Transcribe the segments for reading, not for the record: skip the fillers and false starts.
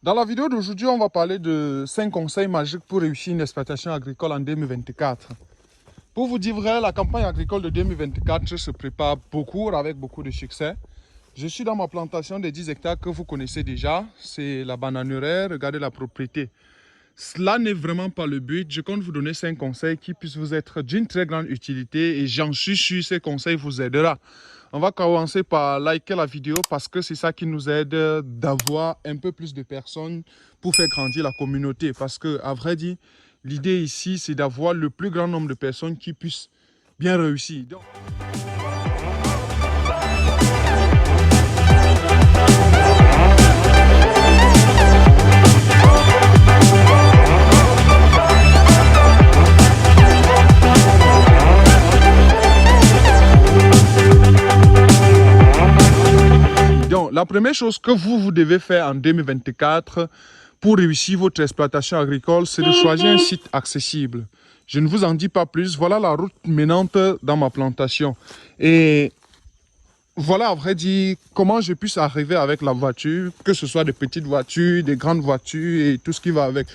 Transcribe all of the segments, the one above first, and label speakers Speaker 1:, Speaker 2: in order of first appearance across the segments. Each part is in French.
Speaker 1: Dans la vidéo d'aujourd'hui, on va parler de 5 conseils magiques pour réussir une exploitation agricole en 2024. Pour vous dire vrai, la campagne agricole de 2024 se prépare avec beaucoup de succès. Je suis dans ma plantation de 10 hectares que vous connaissez déjà. C'est la bananeraie, regardez la propriété. Cela n'est vraiment pas le but. Je compte vous donner 5 conseils qui puissent vous être d'une très grande utilité et j'en suis sûr, ces conseils vous aideront. On va commencer par liker la vidéo parce que c'est ça qui nous aide d'avoir un peu plus de personnes pour faire grandir la communauté. Parce que, à vrai dire, l'idée ici, c'est d'avoir le plus grand nombre de personnes qui puissent bien réussir. Donc, la première chose que vous devez faire en 2024 pour réussir votre exploitation agricole, c'est de choisir un site accessible. Je ne vous en dis pas plus. Voilà la route menante dans ma plantation. Et voilà, à vrai dire, comment je puisse arriver avec la voiture, que ce soit des petites voitures, des grandes voitures et tout ce qui va avec.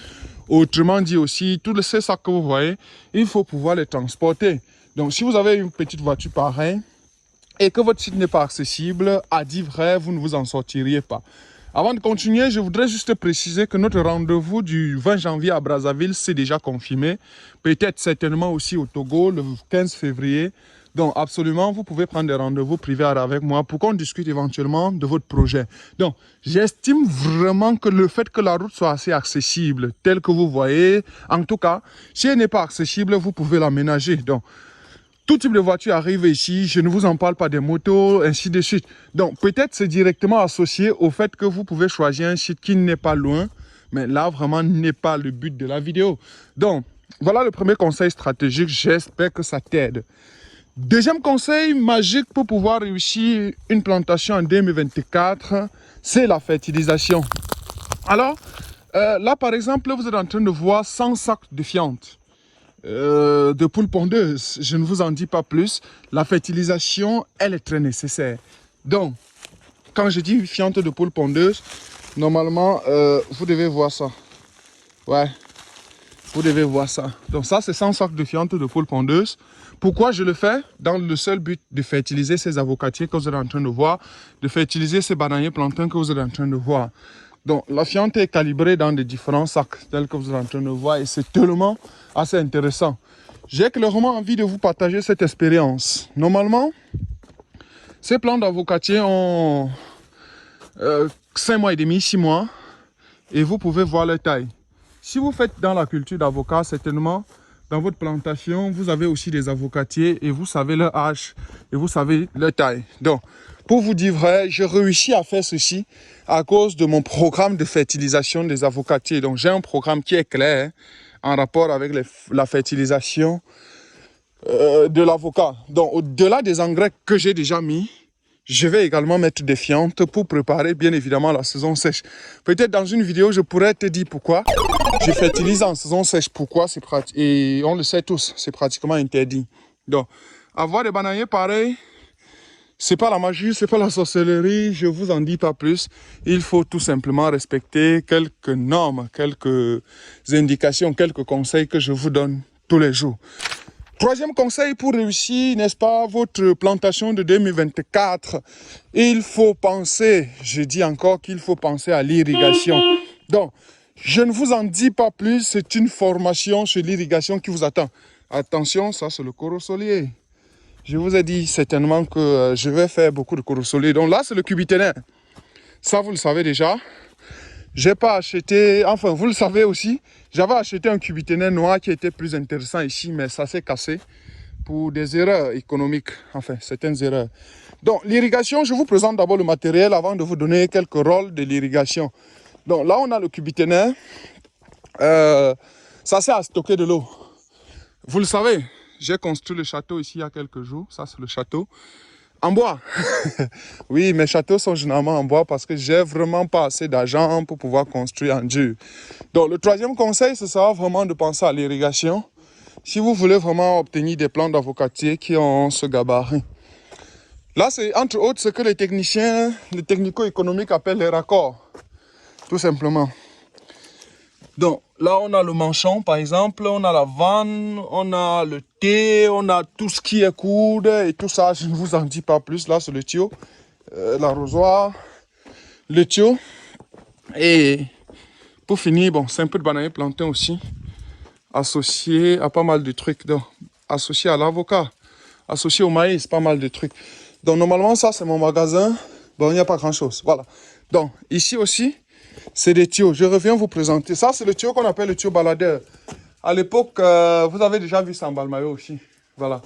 Speaker 1: Autrement dit aussi, tous ces sacs que vous voyez, il faut pouvoir les transporter. Donc, si vous avez une petite voiture pareille, et que votre site n'est pas accessible, à dire vrai, vous ne vous en sortiriez pas. Avant de continuer, je voudrais juste préciser que notre rendez-vous du 20 janvier à Brazzaville, c'est déjà confirmé. Peut-être certainement aussi au Togo, le 15 février. Donc, absolument, vous pouvez prendre des rendez-vous privés avec moi pour qu'on discute éventuellement de votre projet. Donc, j'estime vraiment que le fait que la route soit assez accessible, telle que vous voyez, en tout cas, si elle n'est pas accessible, vous pouvez l'aménager. Donc, tout type de voiture arrive ici, je ne vous en parle pas des motos, ainsi de suite. Donc, peut-être c'est directement associé au fait que vous pouvez choisir un site qui n'est pas loin, mais là, vraiment, n'est pas le but de la vidéo. Donc, voilà le premier conseil stratégique, j'espère que ça t'aide. Deuxième conseil magique pour pouvoir réussir une plantation en 2024, c'est la fertilisation. Alors, là, par exemple, vous êtes en train de voir 100 sacs de fientes. De poules pondeuses. Je ne vous en dis pas plus. La fertilisation, elle est très nécessaire. Donc, quand je dis fiente de poules pondeuses, normalement, vous devez voir ça. Ouais, vous devez voir ça. Donc ça, c'est 100 sacs de fientes de poules pondeuses. Pourquoi je le fais? Dans le seul but de fertiliser ces avocatiers que vous êtes en train de voir, de fertiliser ces bananiers plantains que vous êtes en train de voir. Donc, la fiente est calibrée dans des différents sacs tels que vous êtes en train de voir et c'est tellement assez intéressant. J'ai clairement envie de vous partager cette expérience. Normalement, ces plants d'avocatiers ont 5 mois et demi, 6 mois et vous pouvez voir leur taille. Si vous faites dans la culture d'avocat, certainement, dans votre plantation, vous avez aussi des avocatiers et vous savez leur âge et vous savez leur taille. Donc, pour vous dire vrai, j'ai réussi à faire ceci à cause de mon programme de fertilisation des avocatiers. Donc, j'ai un programme qui est clair en rapport avec la fertilisation de l'avocat. Donc, au-delà des engrais que j'ai déjà mis, je vais également mettre des fientes pour préparer bien évidemment la saison sèche. Peut-être dans une vidéo, je pourrais te dire pourquoi je fertilise en saison sèche. Pourquoi c'est pratique. Et on le sait tous, c'est pratiquement interdit. Donc, avoir des bananiers pareils, c'est pas la magie, c'est pas la sorcellerie, je vous en dis pas plus. Il faut tout simplement respecter quelques normes, quelques indications, quelques conseils que je vous donne tous les jours. Troisième conseil pour réussir, n'est-ce pas, votre plantation de 2024, il faut penser, je dis encore qu'il faut penser à l'irrigation. Donc, je ne vous en dis pas plus, c'est une formation sur l'irrigation qui vous attend. Attention, ça c'est le corosolier. Je vous ai dit certainement que je vais faire beaucoup de corosolier. Donc là, c'est le cubiténaire. Ça, vous le savez déjà. J'ai pas acheté, enfin vous le savez aussi, j'avais acheté un cubiténaire noir qui était plus intéressant ici, mais ça s'est cassé pour des erreurs économiques, enfin certaines erreurs. Donc l'irrigation, je vous présente d'abord le matériel avant de vous donner quelques rôles de l'irrigation. Donc là on a le cubiténaire, ça sert à stocker de l'eau. Vous le savez, j'ai construit le château ici il y a quelques jours, ça c'est le château. En bois. Oui, mes châteaux sont généralement en bois parce que j'ai vraiment pas assez d'argent pour pouvoir construire en dur. Donc, le troisième conseil, c'est ça, vraiment de penser à l'irrigation. Si vous voulez vraiment obtenir des plants d'avocatier qui ont ce gabarit. Là, c'est entre autres ce que les techniciens, les technico-économiques appellent les raccords. tout simplement. Donc là, on a le manchon, par exemple, on a la vanne, on a le thé, on a tout ce qui est coude et tout ça. Je ne vous en dis pas plus. Là, c'est le tuyau, l'arrosoir, le tuyau. Et pour finir, bon, c'est un peu de bananier plantain aussi, associé à pas mal de trucs. Donc, associé à l'avocat, associé au maïs, pas mal de trucs. Donc, normalement, ça, c'est mon magasin. Bon, il n'y a pas grand-chose. Voilà. Donc, ici aussi, c'est des tuyaux. Je reviens vous présenter. Ça, c'est le tuyau qu'on appelle le tuyau baladeur. À l'époque, vous avez déjà vu ça en Balmayo aussi. Voilà.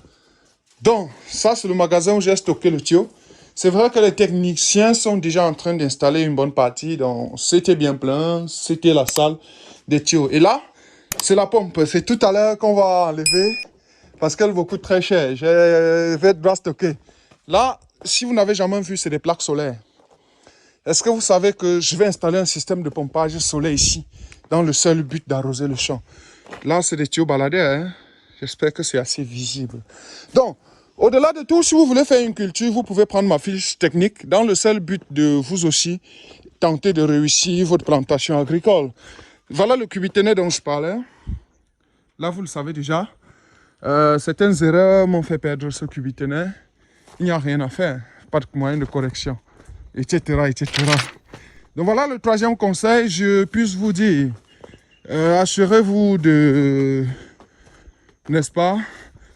Speaker 1: Donc, ça, c'est le magasin où j'ai stocké le tuyau. C'est vrai que les techniciens sont déjà en train d'installer une bonne partie. Donc, c'était bien plein. C'était la salle des tuyaux. Et là, c'est la pompe. C'est tout à l'heure qu'on va enlever parce qu'elle vous coûte très cher. Je vais être stocké. Là, si vous n'avez jamais vu, c'est des plaques solaires. Est-ce que vous savez que je vais installer un système de pompage solaire ici, dans le seul but d'arroser le champ? Là, c'est des tuyaux baladeurs. Hein? J'espère que c'est assez visible. Donc, au-delà de tout, si vous voulez faire une culture, vous pouvez prendre ma fiche technique dans le seul but de vous aussi tenter de réussir votre plantation agricole. Voilà le cubiténet dont je parlais. Là, vous le savez déjà. Certaines erreurs m'ont fait perdre ce cubiténet. Il n'y a rien à faire. Pas de moyen de correction. Etc., etc. Donc voilà le troisième conseil, je puisse vous dire, assurez-vous de, n'est-ce pas,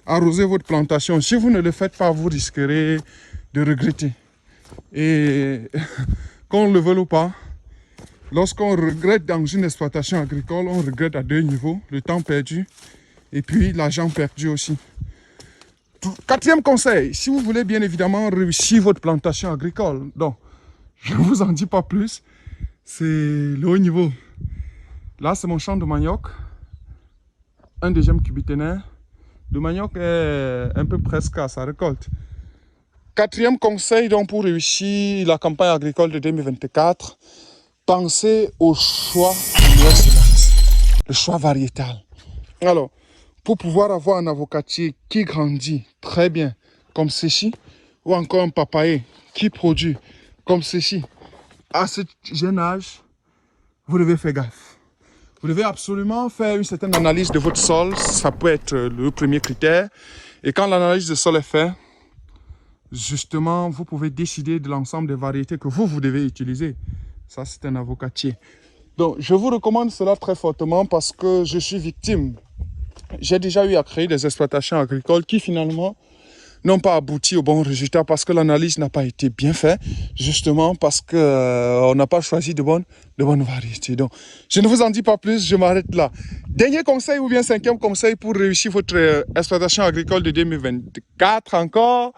Speaker 1: arroser votre plantation. Si vous ne le faites pas, vous risquerez de regretter. Et qu'on le veuille ou pas, lorsqu'on regrette dans une exploitation agricole, on regrette à deux niveaux, le temps perdu et puis l'argent perdu aussi. Quatrième conseil, si vous voulez bien évidemment réussir votre plantation agricole, donc, je ne vous en dis pas plus, c'est le haut niveau. Là, c'est mon champ de manioc, un deuxième cubiténaire. Le manioc est un peu presque à sa récolte. Quatrième conseil donc pour réussir la campagne agricole de 2024, pensez au choix de semence, le choix variétal. Alors, pour pouvoir avoir un avocatier qui grandit très bien, comme ceci, ou encore un papayer qui produit comme ceci, à ce jeune âge, vous devez faire gaffe. Vous devez absolument faire une certaine analyse de votre sol. Ça peut être le premier critère. Et quand l'analyse de sol est faite, justement, vous pouvez décider de l'ensemble des variétés que vous devez utiliser. Ça, c'est un avocatier. Donc, je vous recommande cela très fortement parce que je suis victime. J'ai déjà eu à créer des exploitations agricoles qui finalement n'ont pas abouti au bon résultat parce que l'analyse n'a pas été bien faite, justement parce qu'on n'a pas choisi de bonnes variétés. Donc, je ne vous en dis pas plus, je m'arrête là. Dernier conseil ou bien cinquième conseil pour réussir votre exploitation agricole de 2024 encore,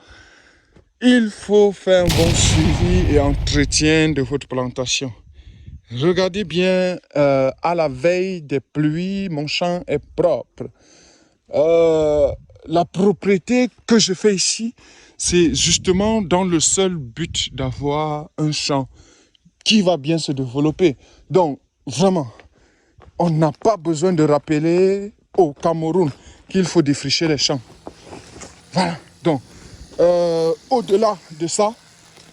Speaker 1: il faut faire un bon suivi et entretien de votre plantation. Regardez bien, à la veille des pluies, mon champ est propre. La propriété que je fais ici, c'est justement dans le seul but d'avoir un champ qui va bien se développer. Donc, vraiment, on n'a pas besoin de rappeler au Cameroun qu'il faut défricher les champs. Voilà. Donc, au-delà de ça,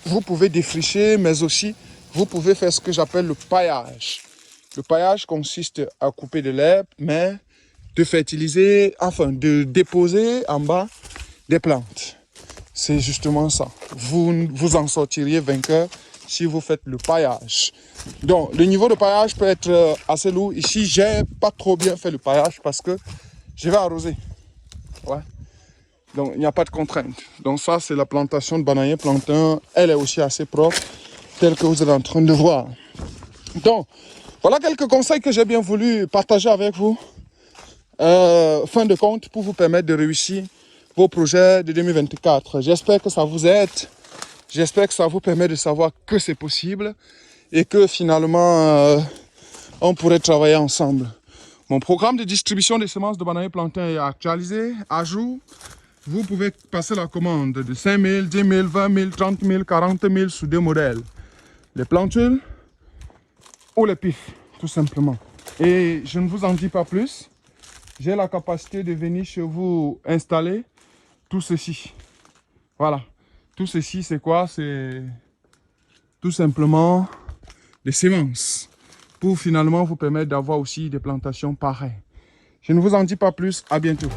Speaker 1: vous pouvez défricher, mais aussi, vous pouvez faire ce que j'appelle le paillage. Le paillage consiste à couper de l'herbe, mais de fertiliser, enfin de déposer en bas des plantes. C'est justement ça. Vous en sortiriez vainqueur si vous faites le paillage. Donc, le niveau de paillage peut être assez lourd. Ici, j'ai pas trop bien fait le paillage parce que je vais arroser. Ouais. Donc, il n'y a pas de contrainte. Donc, ça, c'est la plantation de bananier plantain. Elle est aussi assez propre, telle que vous êtes en train de voir. Donc, voilà quelques conseils que j'ai bien voulu partager avec vous. Fin de compte, pour vous permettre de réussir vos projets de 2024. J'espère que ça vous aide. J'espère que ça vous permet de savoir que c'est possible et que finalement, on pourrait travailler ensemble. Mon programme de distribution des semences de bananier plantain est actualisé, à jour. Vous pouvez passer la commande de 5 000, 10 000, 20 000, 30 000, 40 000 sous deux modèles. Les plantules ou les pifs, tout simplement. Et je ne vous en dis pas plus. J'ai la capacité de venir chez vous installer tout ceci. Voilà. Tout ceci, c'est quoi? C'est tout simplement des semences. pour finalement vous permettre d'avoir aussi des plantations pareilles. Je ne vous en dis pas plus, à bientôt.